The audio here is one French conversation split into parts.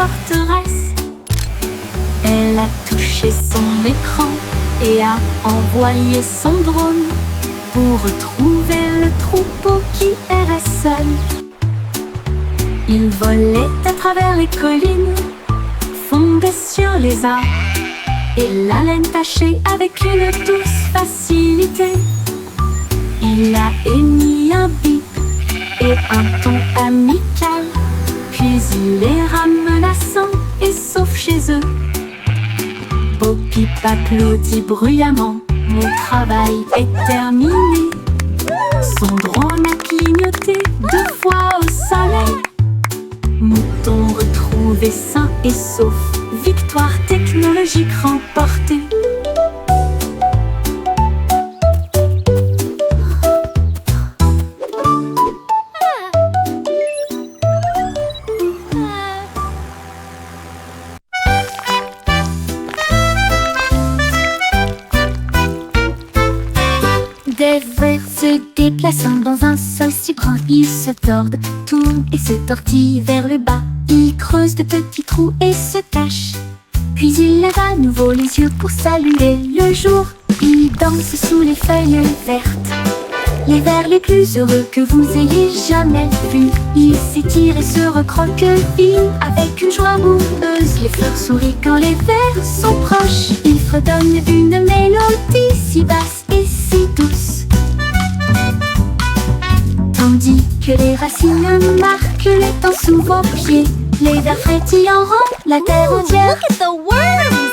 forteresse. Elle a touché son écran et a envoyé son drone pour retrouver le troupeau qui errait seul. Il volait à travers les collines, fondait sur les arbres et la laine tachée avec une douce facilité. Il a émis un bip et un ton amical, puis il les ramena sains et saufs chez eux. Bo-Peep applaudit bruyamment, mon travail est terminé. Son drone a clignoté 2 fois au soleil. Mouton retrouvé sain et sauf, victoire technologique remportée. Des vers se déplaçant dans un sol si grand, ils se tordent, tournent et se tortillent vers le bas. Ils creusent de petits trous et se cachent. Puis ils lèvent à nouveau les yeux pour saluer le jour. Ils dansent sous les feuilles vertes, les vers les plus heureux que vous ayez jamais vus. Ils s'étirent et se recroquevillent avec une joie boueuse. Les fleurs sourient quand les vers sont proches. Ils fredonnent une mélodie si basse et si douce, tandis que les racines marquent les temps sous vos pieds. Les vers frétillants rendent la terre entière. Look at the worms!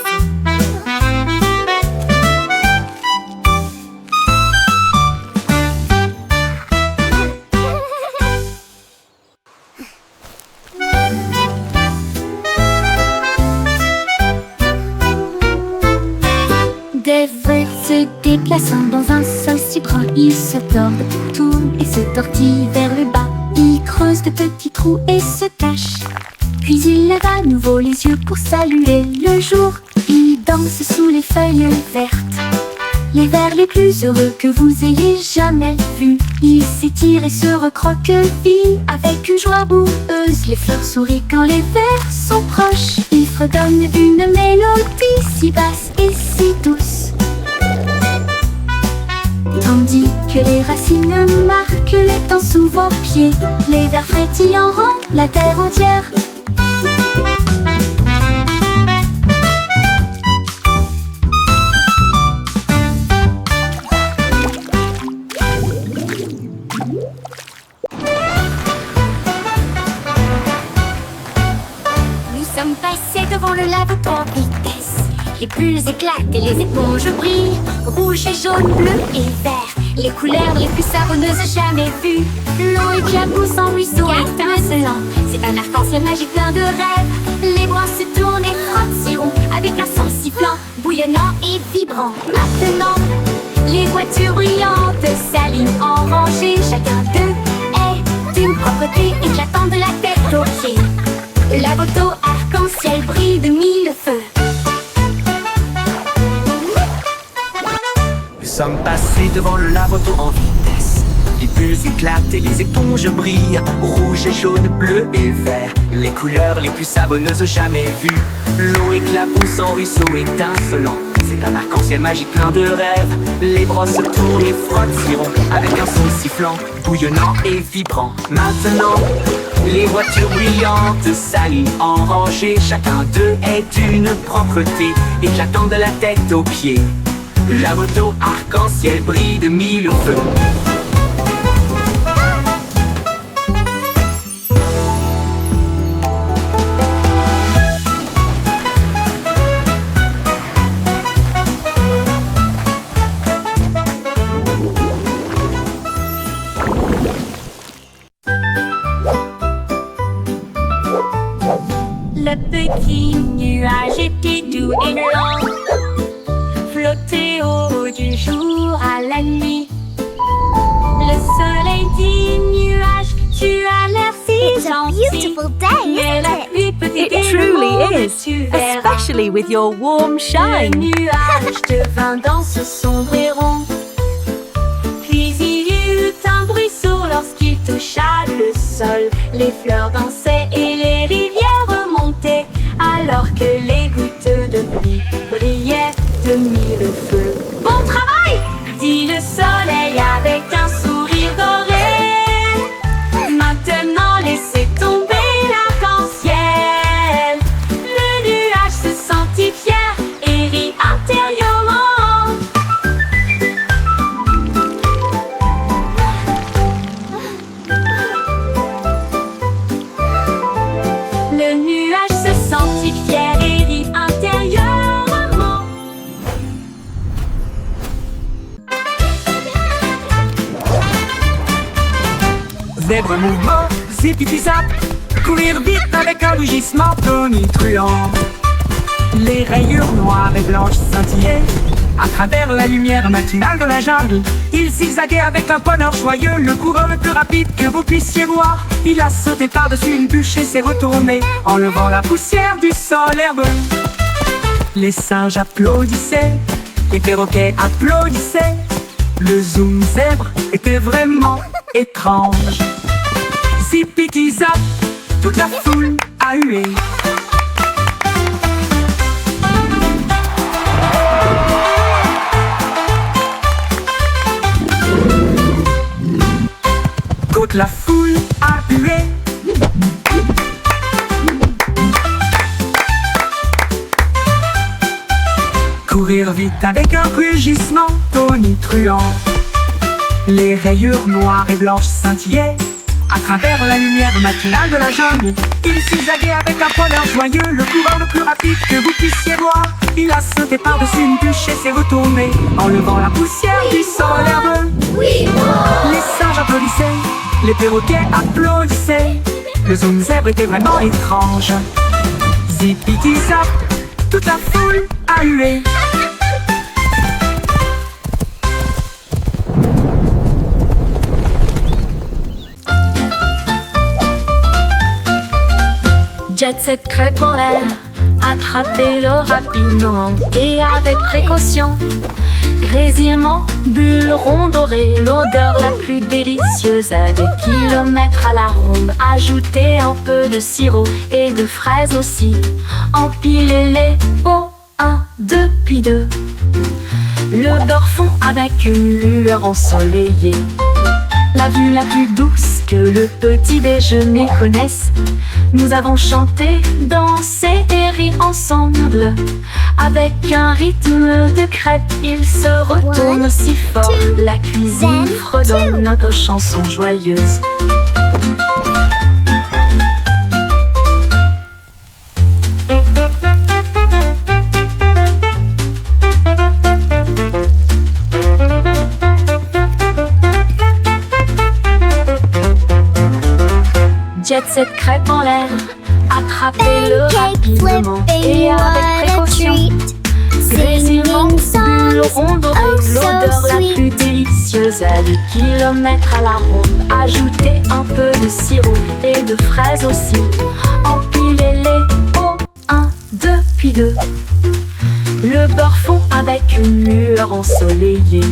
Des vers se déplaçant dans un sol si grand, ils se tordent, tournent et se tortillent vers le bas. Ils creusent de petits trous et se cachent. Puis ils lèvent à nouveau les yeux pour saluer le jour. Ils dansent sous les feuilles vertes, les vers les plus heureux que vous ayez jamais vus. Ils s'étirent et se recroquevillent avec une joie boueuse. Les fleurs sourient quand les vers sont proches. Ils fredonnent une mélodie si basse et si douce, tandis que les racines marquent les temps sous vos pieds. Les vers frétillants rendent la terre entière. Nous sommes passés devant le lave en vitesse. Les bulles éclatent et les éponges brillent. Rouge et jaune, bleu et vert, les couleurs les plus savonneuses jamais vues. L'eau éclabousse en ruisseau étincelant. C'est un arc-en-ciel magique plein de rêves. Les bras se tournent et frottent si rond, avec un son sifflant, bouillonnant et vibrant. Maintenant, les voitures brillantes s'alignent en rangée. Chacun d'eux est d'une propreté éclatante de la tête aux pieds. La moto arc-en-ciel brille de 1000 feux. Nous sommes passés devant le lave-auto en vitesse. Les bulles éclatent et les éponges brillent. Rouge et jaune, bleu et vert, les couleurs les plus savonneuses jamais vues. L'eau éclabousse en ruisseau étincelant. C'est un arc-en-ciel magique plein de rêves. Les brosses tournent et frottent si rond, avec un son sifflant, bouillonnant et vibrant. Maintenant, les voitures brillantes s'alignent en rangée. Chacun d'eux est d'une propreté éclatante de la tête aux pieds. La moto arc-en-ciel brille de 1000 feux. Le petit nuage était doux et lent, flottait au haut du jour à la nuit. Le soleil dit nuage, tu as l'air si It's a gentil. beautiful day, Mais la isn't it? pluie peut It t'aider truly le monde, is, tu verras. especially with your warm Le shine. nuage devint dans ce sombre et rond. Puis il y eut un bruisseau lorsqu'il toucha le sol. Les fleurs dansaient et les rivières remontaient. alors que les gouttes de pluie brillaient de mille feux. Bon travail, dit le soleil avec un sourire doré. Maintenant laissez tomber l'arc-en-ciel. Le nuage se sentit fier et rit intérieurement. Le nuage se sentit fier et rit intérieurement. Zèbre mouvement, zip-zip-zap, courir vite avec un rugissement tonitruant. Les rayures noires et blanches scintillaient à travers la lumière matinale de la jungle. Il zigzaguait avec un bonheur joyeux, le coureur le plus rapide que vous puissiez voir. Il a sauté par-dessus une bûche et s'est retourné, enlevant la poussière du sol herbeux. Les singes applaudissaient, les perroquets applaudissaient. Le zoom zèbre était vraiment étrange. Zip-zip-zap, toute la foule a hué. Toute la foule a hué. Courir vite avec un rugissement tonitruant. Les rayures noires et blanches scintillaient à travers la lumière matinale de la jungle. Il zigzaguait avec un bonheur joyeux, le coureur le plus rapide que vous puissiez voir. Il a sauté par-dessus une bûche et s'est retourné, enlevant la poussière du sol herbeux. Les singes applaudissaient, les perroquets applaudissaient. Le zoom zèbre était vraiment étrange. Zip-zip-zap, toute la foule a hué. Jet Set crêpe en l'air, attrapez-le rapidement et avec précaution. Grésillement, bulles rondes dorées, l'odeur la plus délicieuse à des kilomètres à la ronde. Ajoutez un peu de sirop et de fraises aussi. Empilez-les au 1, 2, puis 2. Le beurre fond avec une lueur ensoleillée. La vue la plus douce que le petit déjeuner connaisse. Nous avons chanté, dansé et ri ensemble. Avec un rythme de crêpe, il se retourne si fort. La cuisine fredonne notre chanson joyeuse. Jet Set crêpe en l'air, attrapez-le rapidement et avec précaution. Grésillement, bulles rondes dorées, l'odeur la plus délicieuse à des kilomètres à la ronde. Ajoutez un peu de sirop et de fraises aussi. Empilez-les au 1, 2, puis 2. Le beurre fond avec une lueur ensoleillée.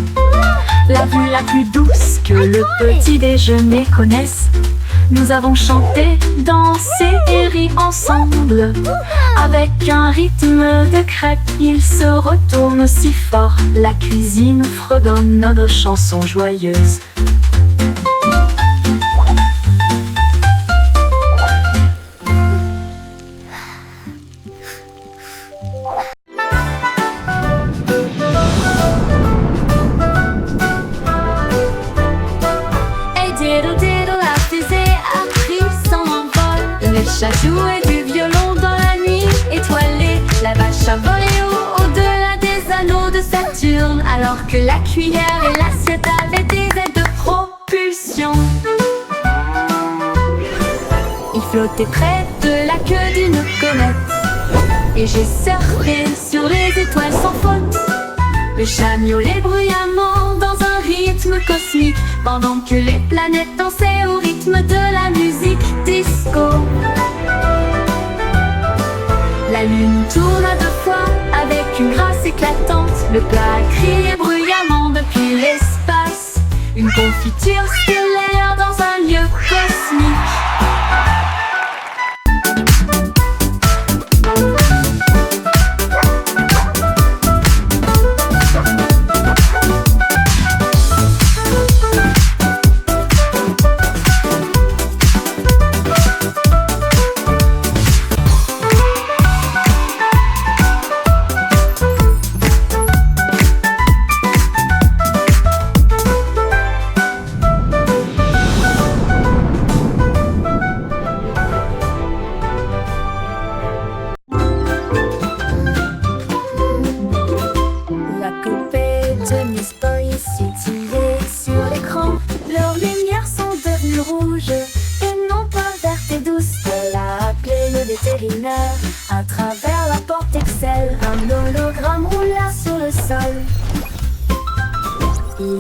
La vue la plus douce que le petit déjeuner connaisse. Nous avons chanté, dansé et ri ensemble. Avec un rythme de crêpe, il se retourne si fort. La cuisine fredonne notre chanson joyeuse. Le chat jouait du violon dans la nuit étoilée. La vache a volé au-delà des anneaux de Saturne, alors que la cuillère et l'assiette avaient des ailes de propulsion. Il flottait près de la queue d'une comète, et j'ai surfé sur les étoiles sans faute. Le chat miaulait bruyamment dans un rythme cosmique, pendant que les planètes dansaient au rythme de la musique disco. La lune tourna 2 fois avec une grâce éclatante. Le plat criait bruyamment depuis l'espace. Une confiture stellaire dans un lieu cosmique.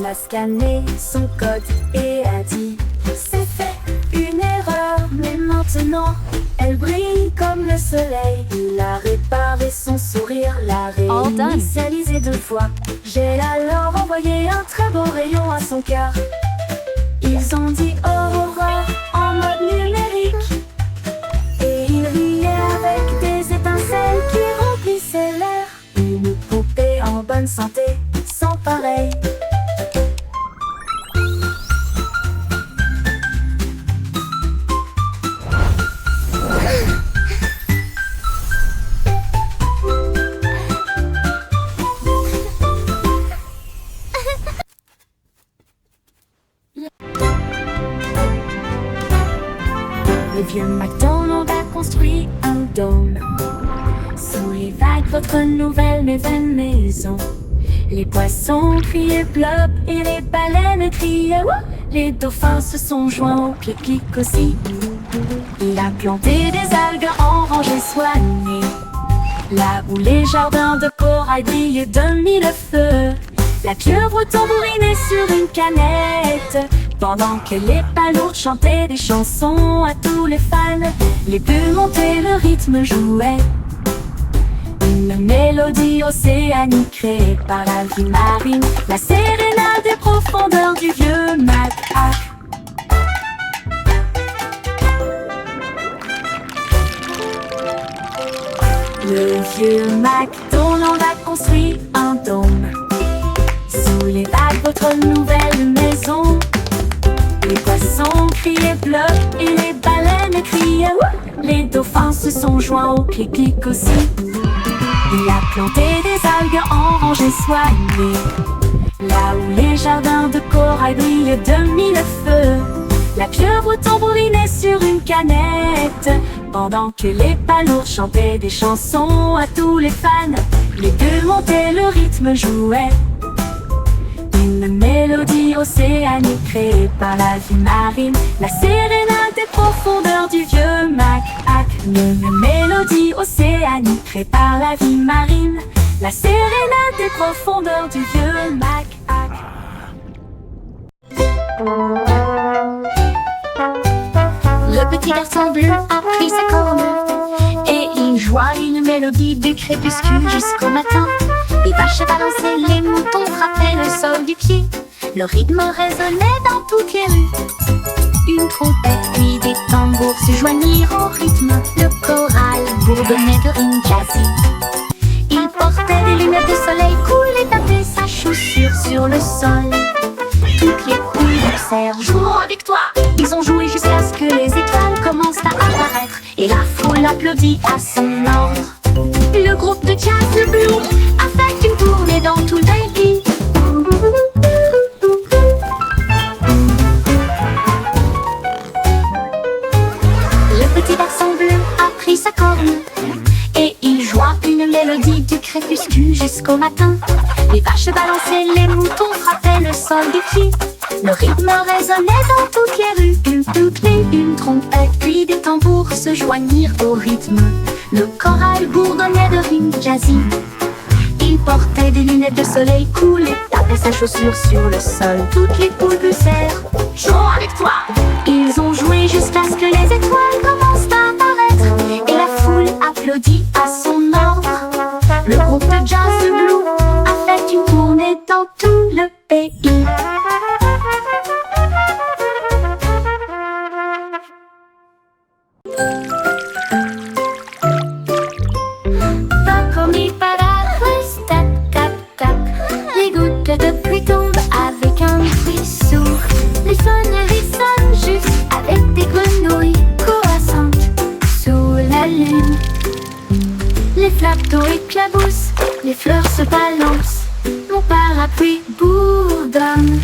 a scanné son code et a dit: c'est fait, une erreur, mais maintenant elle brille comme le soleil. Il a réparé son sourire, l'a All done. réinitialisé 2 fois. J'ai alors envoyé un très beau rayon à son cœur. Ils ont dit Aurora en mode numérique, et il riait avec des étincelles qui remplissaient l'air. Une poupée en bonne santé, sans pareil. Le vieux McDonald a construit un dôme sous les vagues, votre nouvelle mais vaine maison. Les poissons criaient plop et les baleines criaient wouh. Les dauphins se sont joints au clic-clic aussi. Il a planté des algues en rangées soignées, là où les jardins de corail brillaient de mille feux. La pieuvre tambourinait sur une canette, pendant que les palourdes chantaient des chansons à tous les fans. Les bulles montaient, le rythme jouait, une mélodie océanique créée par la vie marine, la sérénade des profondeurs du vieux macaque. Le vieux McDonald a construit un dôme sous les vagues, votre nouvelle maison. Les poissons criaient bleu et les baleines criaient wouh. Les dauphins se sont joints au clic-clic aussi. Il a planté des algues en rangées soignées, là où les jardins de corail brillaient de mille feux. La pieuvre tambourinait sur une canette, pendant que les palourdes chantaient des chansons à tous les fans. Les bulles montaient, le rythme jouait, une mélodie océanique créée par la vie marine, la sérénade des profondeurs du vieux macaque. Une mélodie océanique créée par la vie marine, la sérénade des profondeurs du vieux macaque. Le petit garçon bleu a pris sa corne et il joua une mélodie du crépuscule jusqu'au matin. Les vaches balançaient, les moutons frappaient le sol du pied. Le rythme résonnait dans toutes les rues. Une trompette puis des tambours se joignirent au rythme. Le choral bourdonnait de rimes jazzy. Il portait des lunettes de soleil cool et tapait sa chaussure sur le sol. Toutes les poules poussèrent jour avec toi. Ils ont joué jusqu'à ce que les étoiles commencent à apparaître, et la foule applaudit à son ordre. Le groupe de jazz, le Blue, a fait une tournée dans tout le pays. Le petit garçon bleu a pris sa corne et il joua une mélodie du crépuscule jusqu'au matin. Les vaches balançaient, les moutons frappaient le sol du pied. Le rythme résonnait dans toutes les rues. Une trompette puis des tambours se joignirent au rythme. Le choral bourdonnait de rimes jazzy. Il portait des lunettes de soleil cool et tapait sa chaussure sur le sol. Toutes les poules poussèrent, jouons avec toi. Ils ont joué jusqu'à ce que les étoiles commencent à apparaître, et la foule applaudit à son ordre. Le groupe de jazz de Blue a fait une tournée dans tout le pays. Les gouttes de pluie tombent avec un bruit sourd. Les sonneries sonnent juste avec des grenouilles croissantes sous la lune. Les flaques d'eau éclaboussent, les fleurs se balancent. Mon parapluie bourdonne.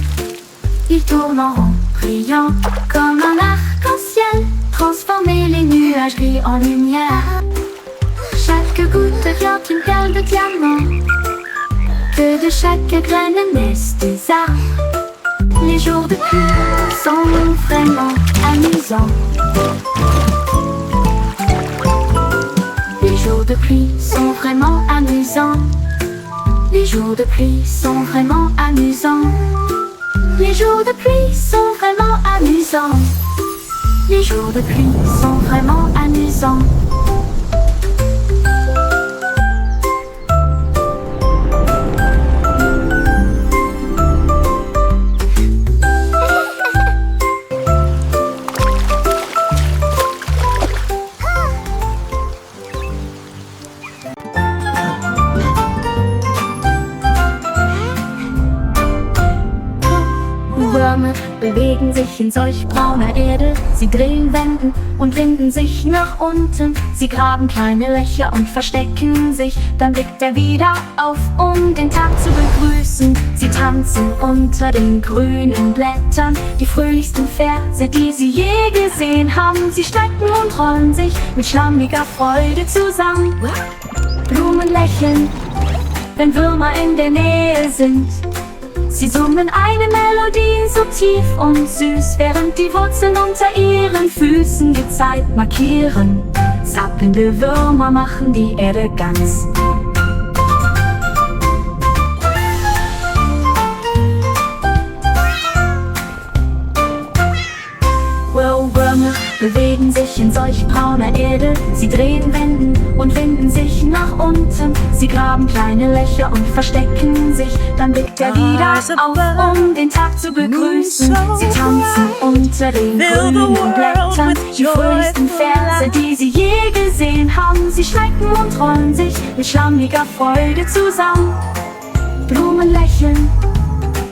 Il tourne en rond, brillant comme un arc-en-ciel. Transformer les nuages gris en lumière. Chaque goutte devient une perle de diamant. Que de chaque graine naissent des arbres. Les jours de pluie sont vraiment amusants. Les jours de pluie sont vraiment amusants. Les jours de pluie sont vraiment amusants. Les jours de pluie sont vraiment amusants. Les jours de pluie sont vraiment amusants. Würmer bewegen sich in solch brauner Erde. Sie drehen, wenden und winden sich nach unten. Sie graben kleine Löcher und verstecken sich. Dann blickt er wieder auf, um den Tag zu begrüßen. Sie tanzen unter den grünen Blättern. Die fröhlichsten Verse, die sie je gesehen haben. Sie strecken und rollen sich mit schlammiger Freude zusammen. Blumen lächeln, wenn Würmer in der Nähe sind. Sie summen eine Melodie so tief und süß, während die Wurzeln unter ihren Füßen die Zeit markieren. Zappelnde Würmer machen die Erde ganz. Würmer bewegen sich in solch brauner Erde. Sie drehen, wenden und winden sich nach unten. Sie graben kleine Löcher und verstecken sich. Dann blickt er wieder auf, um den Tag zu begrüßen. Sie tanzen unter den grünen Blättern. Die fröhlichsten Verse, die sie je gesehen haben. Sie schrecken und rollen sich mit schlammiger Freude zusammen. Blumen lächeln,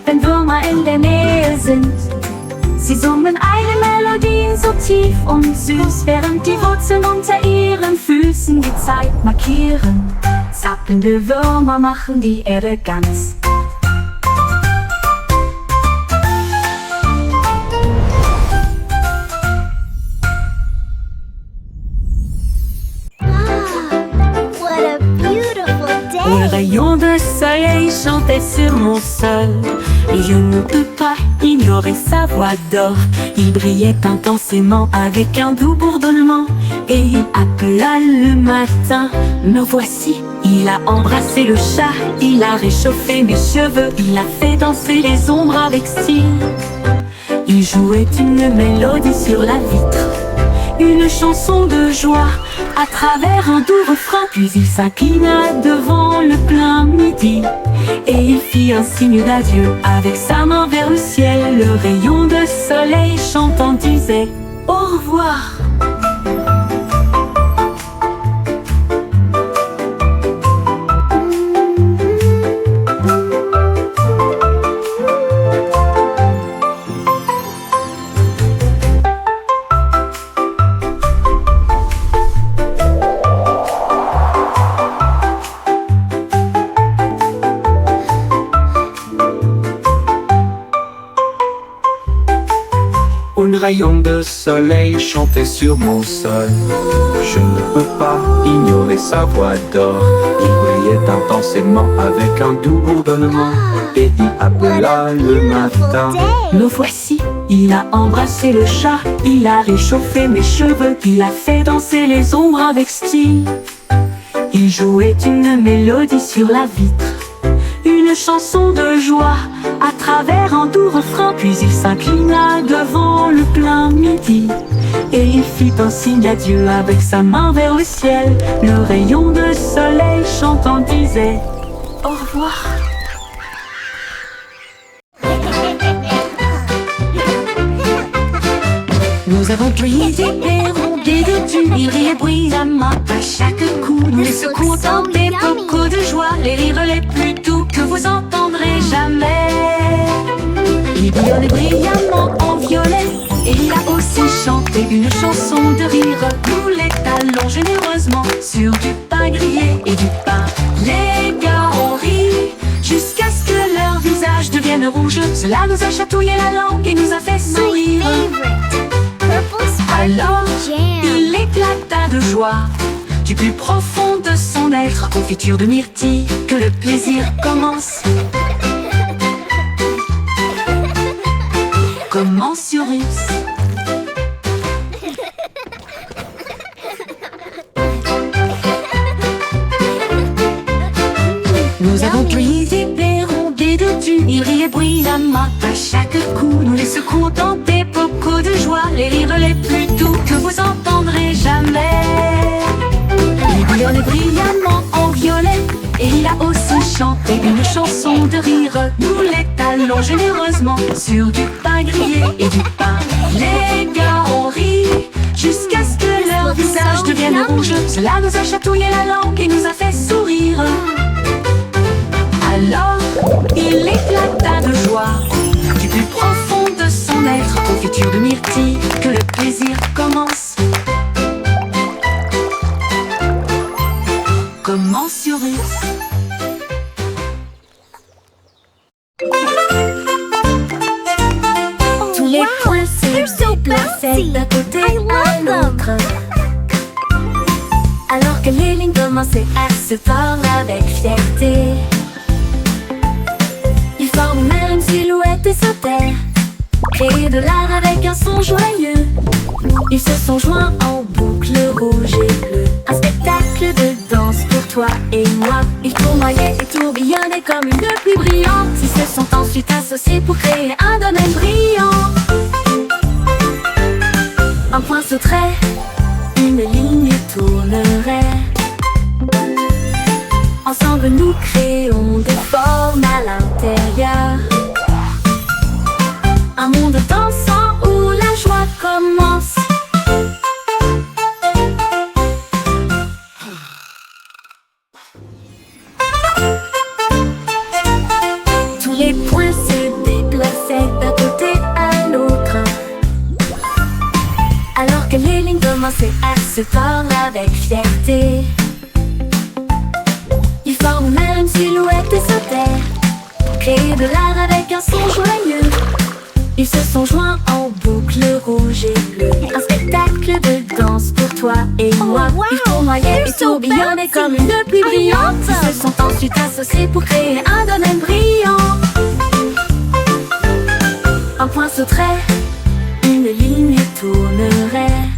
wenn Würmer in der Nähe sind. Sie summen eine Melodie so tief und süß, während die Wurzeln unter ihren Füßen die Zeit markieren. Zappelnde Würmer machen die Erde ganz. Un rayon de soleil chantait sur mon sol, et je ne peux pas ignorer sa voix d'or. Il brillait intensément avec un doux bourdonnement, et il appela le matin. Me voici, il a embrassé le chat, il a réchauffé mes cheveux, il a fait danser les ombres avec style. Il jouait une mélodie sur la vitre, une chanson de joie à travers un doux refrain. Puis il s'inclina devant le plein midi, et il fit un signe d'adieu avec sa main vers le ciel. Le rayon de soleil chantant disait au revoir. Un rayon de soleil chantait sur mon sol. Je ne peux pas ignorer sa voix d'or. Il brillait intensément avec un doux bourdonnement, et il appela le matin. Me voici, il a embrassé le chat, il a réchauffé mes cheveux, il a fait danser les ombres avec style. Il jouait une mélodie sur la vitre, une chanson de joie à travers un doux refrain. Puis il s'inclina devant le plein midi, et il fit un signe d'adieu avec sa main vers le ciel. Le rayon de soleil chantant disait au revoir. Nous avons brisé et rondé de tu, il riait bruyamment à chaque coup. Nous secouons des beaucoup de joie, les rires les plus doux que vous entendrez jamais. Il bouillonnait brillamment en violet, et il a aussi chanté une chanson de rire. Nous l'étalons généreusement sur du pain grillé et du pain. Les gars ont ri jusqu'à ce que leur visage devienne rouge. Cela nous a chatouillé la langue et nous a fait sourire. Alors, il éclata de joie du plus profond de son être. Confiture de myrtille, que le plaisir commence. Commence sur Russe. Nous avons cueilli des pérons, des deux fondus, ils riaient bruyamment. À chaque coup, nous les secouons dans des bocaux de joie, les rires les plus doux que vous entendrez jamais. Il bouillonnait brillamment en violet, et il a aussi chanté une chanson de rire. Nous les talons généreusement sur du pain grillé et du pain. Les gars ont ri jusqu'à ce que leur visage devienne rouge. Cela nous a chatouillé la langue et nous a fait sourire. Alors, il éclata de joie du plus profond de son être. Confiture de myrtille, que le plaisir commence. Commence sur Russe. Tous les points se déplaçaient d'un côté à l'autre, alors que les lignes commençaient à se tordre avec fierté. Ils forment même une silhouette et sautèrent, créer de l'art avec un son joyeux. Ils se sont joints en boucle rouge et bleue, un spectacle de danse pour toi et moi. Ils tournoyaient et tourbillonnaient comme une pluie brillante. Ils se sont ensuite associés pour créer un domaine brillant. Un point sauterait, une ligne tournerait. Ensemble nous créons des formes à l'intérieur, un monde dansant où la joie commence. Tous les points se déplaçaient d'un côté à l'autre, alors que les lignes commençaient à se tordre avec fierté. Ils forment même une silhouette et sautèrent, créer de l'art avec un son joyeux. Ils se sont joints en boucle rouge et bleue, un spectacle de danse pour toi et moi. Ils tournoyaient et tourbillonnaient comme une pluie brillante. Ils se sont ensuite associés pour créer un domaine brillant. Un point sauterait, une ligne tournerait.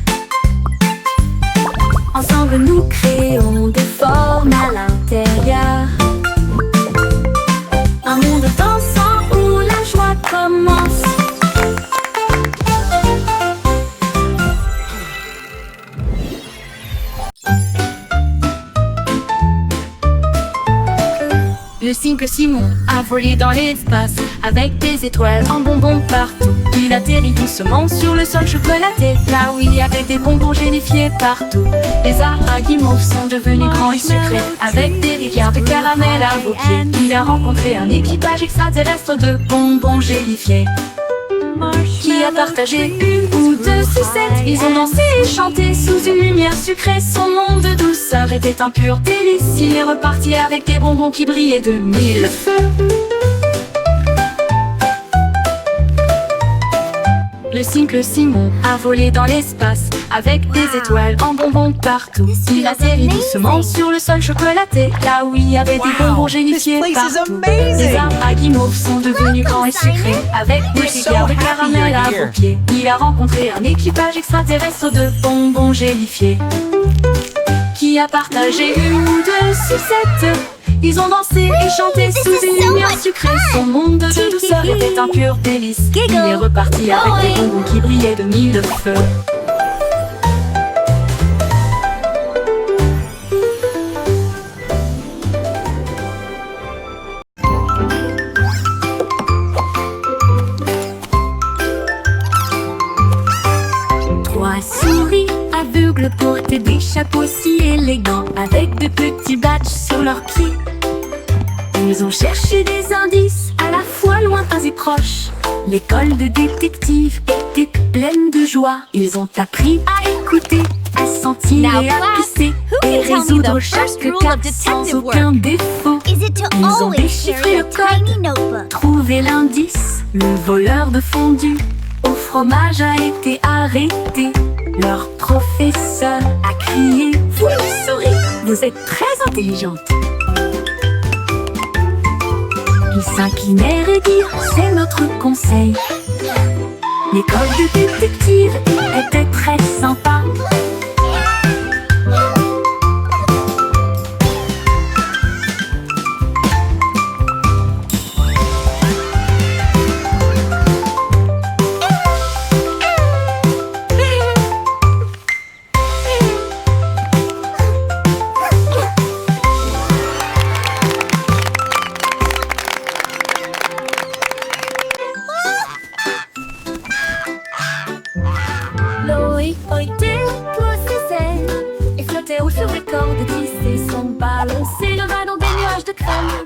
Ensemble nous créons des formes à l'intérieur, un monde dansant où la joie commence. Le cycle Simon a volé dans l'espace avec des étoiles en bonbons partout. Il atterrit doucement sur le sol chocolaté, là où il y avait des bonbons gélifiés partout. Les arbres guimauves sont devenus grands et sucrés, avec des rivières de caramel à vos pieds. Il a rencontré un équipage extraterrestre de bonbons gélifiés, qui a partagé une ou deux sucettes. Ils ont dansé et chanté sous une lumière sucrée. Son monde de douceur était un pur délice. Il est reparti avec des bonbons qui brillaient de mille feux. Le cycle Simon a volé dans l'espace avec des étoiles en bonbons partout. Il atterrit doucement sur le sol chocolaté, là où il y avait des bonbons gélifiés partout. Les arbres à guimauve sont devenus grands et sucrés, avec des rivières de caramel à vos pieds. Il a rencontré un équipage extraterrestre de bonbons gélifiés, qui a partagé une ou deux sucettes. Ils ont dansé et chanté sous une lumière sucrée. Son monde de douceur était un pur délice. Il est reparti avec des bonbons qui brillaient de mille feux. Trois souris aveugles portaient des chapeaux si élégants, avec de petits badges sur leurs pieds. Ils ont cherché des indices à la fois lointains et proches. L'école de détectives était pleine de joie. Ils ont appris à écouter, à sentir et à pisser, et résoudre chaque cas sans aucun défaut. Ils ont déchiffré le code, trouvé l'indice. Le voleur de fondue au fromage a été arrêté. Leur professeur a crié: vous le saurez, vous êtes très intelligente. Ils s'inclinèrent et dirent: c'est notre conseil. L'école de détective était très sympa.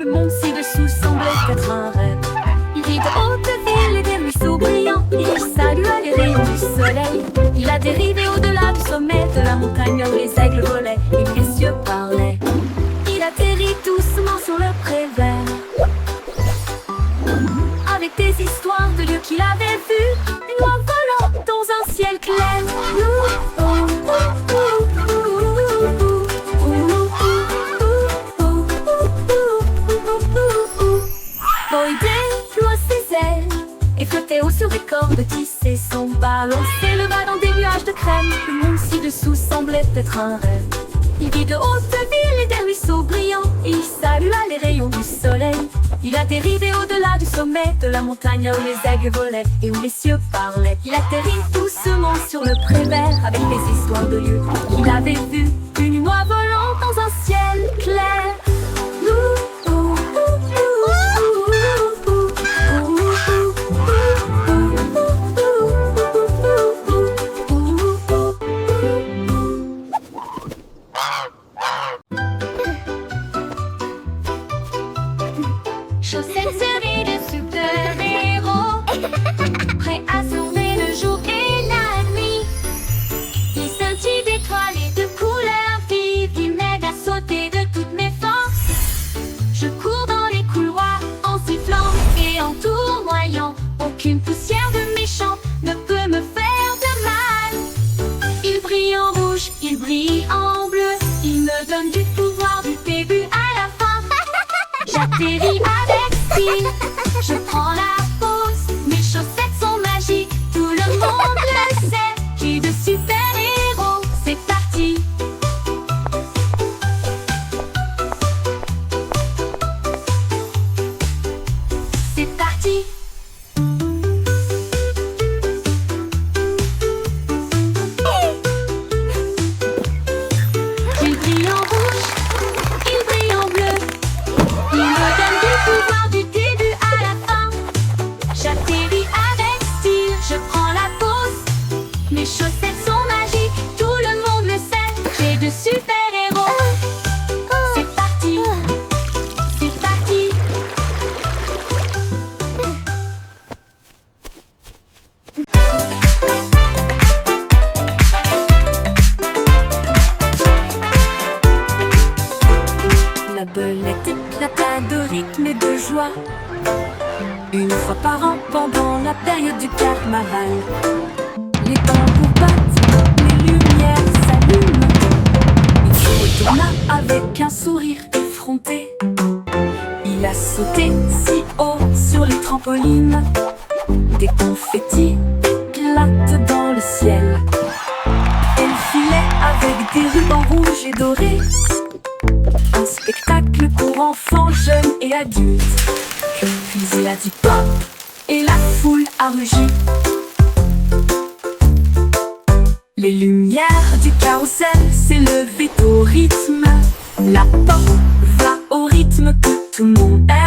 Le monde ci-dessous semblait être un rêve. Il vit de hautes villes et des ruisseaux brillants. Il salue les rayons du soleil. Il a dérivé au-delà du sommet de la montagne où les aigles volaient et les cieux parlaient. Il atterrit doucement sur le pré vert, avec des histoires de lieux qu'il avait vus, une oie volant dans un ciel clair. Voyager loin ses ailes et flotter haut sur des cordes tissées, son ballon s'éleva dans des nuages de crème. Le monde ci-dessous semblait être un rêve. Il vit de hautes villes et des ruisseaux brillants. Il salua les rayons du soleil. Il a dérivé au-delà du sommet de la montagne où les aigles volaient et où les cieux parlaient. Il atterrit doucement sur le pré vert avec des histoires de lieux qu'il avait vus, une oie volant dans un ciel clair. Chaussettes servies de super-héros, prêts à sauver le jour et la nuit. Ils scintillent d'étoiles et de couleurs vives, ils m'aident à sauter de toutes mes forces. Je cours dans les couloirs en sifflant et en tournoyant. Aucune poussière de méchant ne peut me faire de mal. Il brille en rouge, il brille en bleu, il me donne du pouvoir du début à la fin. J'atterris avec style, je prends la pause, mes chaussettes sont magiques, tout le monde le sait. J'ai de super-héros, c'est parti. C'est parti. Il brille en rouge, il brille en bleu, il me donne du pouvoir du début à la fin. J'atterris avec style, je prends la pause, mes chaussettes sont magiques, tout le monde le sait. J'ai de super-héros, c'est parti, c'est parti. La belette éclata de rythme et de joie, une fois par an pendant la période du carnaval. Les tambours battent, les lumières s'allument. Il se retourna avec un sourire effronté. Il a sauté si haut sur les trampolines. Des confettis éclatent dans le ciel. Elle filait avec des rubans rouges et dorés. Un spectacle pour enfants, jeunes et adultes. Puis il a dit pop et la foule a rugi. Les lumières du carrousel s'élevaient au rythme. La pop va au rythme que tout le monde aime.